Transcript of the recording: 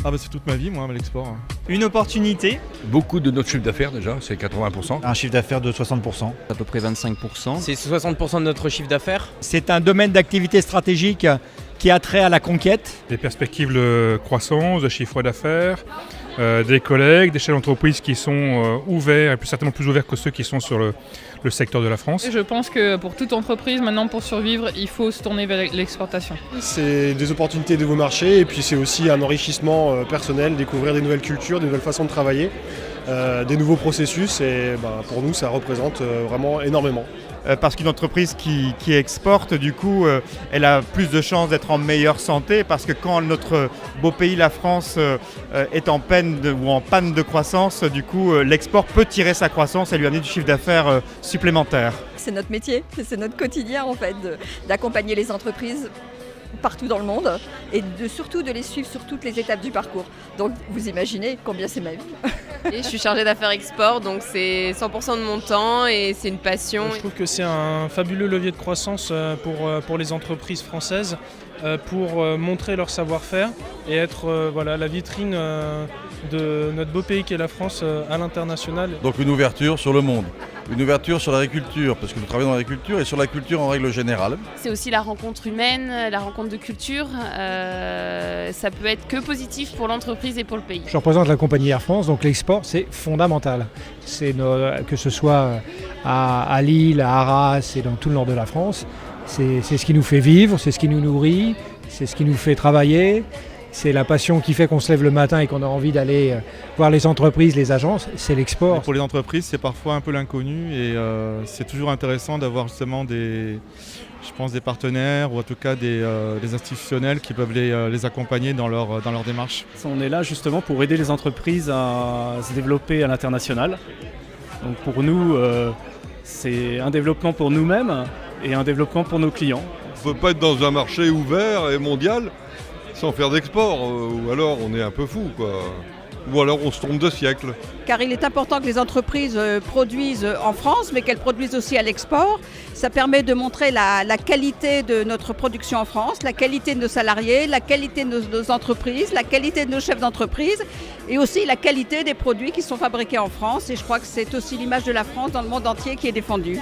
Ah bah c'est toute ma vie moi l'export. Une opportunité. Beaucoup de notre chiffre d'affaires déjà, c'est 80%. Un chiffre d'affaires de 60%. À peu près 25%. C'est 60% de notre chiffre d'affaires. C'est un domaine d'activité stratégique qui a trait à la conquête. Des perspectives de croissance, de chiffre d'affaires, des collègues, des chefs d'entreprise qui sont ouverts, et plus certainement plus ouverts que ceux qui sont sur le secteur de la France. Je pense que pour toute entreprise, maintenant pour survivre, il faut se tourner vers l'exportation. C'est des opportunités de nouveaux marchés et puis c'est aussi un enrichissement personnel, découvrir des nouvelles cultures, des nouvelles façons de travailler, des nouveaux processus et pour nous ça représente vraiment énormément. Parce qu'une entreprise qui exporte, du coup, elle a plus de chances d'être en meilleure santé parce que quand notre beau pays, la France, est en peine ou en panne de croissance, du coup, l'export peut tirer sa croissance et lui amener du chiffre d'affaires supplémentaire. C'est notre métier, c'est notre quotidien en fait, d'accompagner les entreprises partout dans le monde et surtout de les suivre sur toutes les étapes du parcours. Donc vous imaginez combien c'est ma vie. Et je suis chargée d'affaires export, donc c'est 100% de mon temps et c'est une passion. Je trouve que c'est un fabuleux levier de croissance pour les entreprises françaises, pour montrer leur savoir-faire et être la vitrine de notre beau pays qu'est la France à l'international. Donc une ouverture sur le monde, une ouverture sur l'agriculture, parce que nous travaillons dans l'agriculture et sur la culture en règle générale. C'est aussi la rencontre humaine, la rencontre de culture. Ça peut être que positif pour l'entreprise et pour le pays. Je représente la compagnie Air France, donc l'export c'est fondamental. Que ce soit à Lille, à Arras et dans tout le nord de la France, c'est ce qui nous fait vivre, c'est ce qui nous nourrit, c'est ce qui nous fait travailler. C'est la passion qui fait qu'on se lève le matin et qu'on a envie d'aller voir les entreprises, les agences, c'est l'export. Pour les entreprises, c'est parfois un peu l'inconnu et c'est toujours intéressant d'avoir justement des partenaires ou en tout cas des institutionnels qui peuvent les accompagner dans leur démarche. On est là justement pour aider les entreprises à se développer à l'international. Donc pour nous, c'est un développement pour nous-mêmes et un développement pour nos clients. On ne peut pas être dans un marché ouvert et mondial sans faire d'export, ou alors on est un peu fou, quoi. Ou alors on se trompe de siècle. Car il est important que les entreprises produisent en France, mais qu'elles produisent aussi à l'export. Ça permet de montrer la qualité de notre production en France, la qualité de nos salariés, la qualité de nos entreprises, la qualité de nos chefs d'entreprise et aussi la qualité des produits qui sont fabriqués en France. Et je crois que c'est aussi l'image de la France dans le monde entier qui est défendue.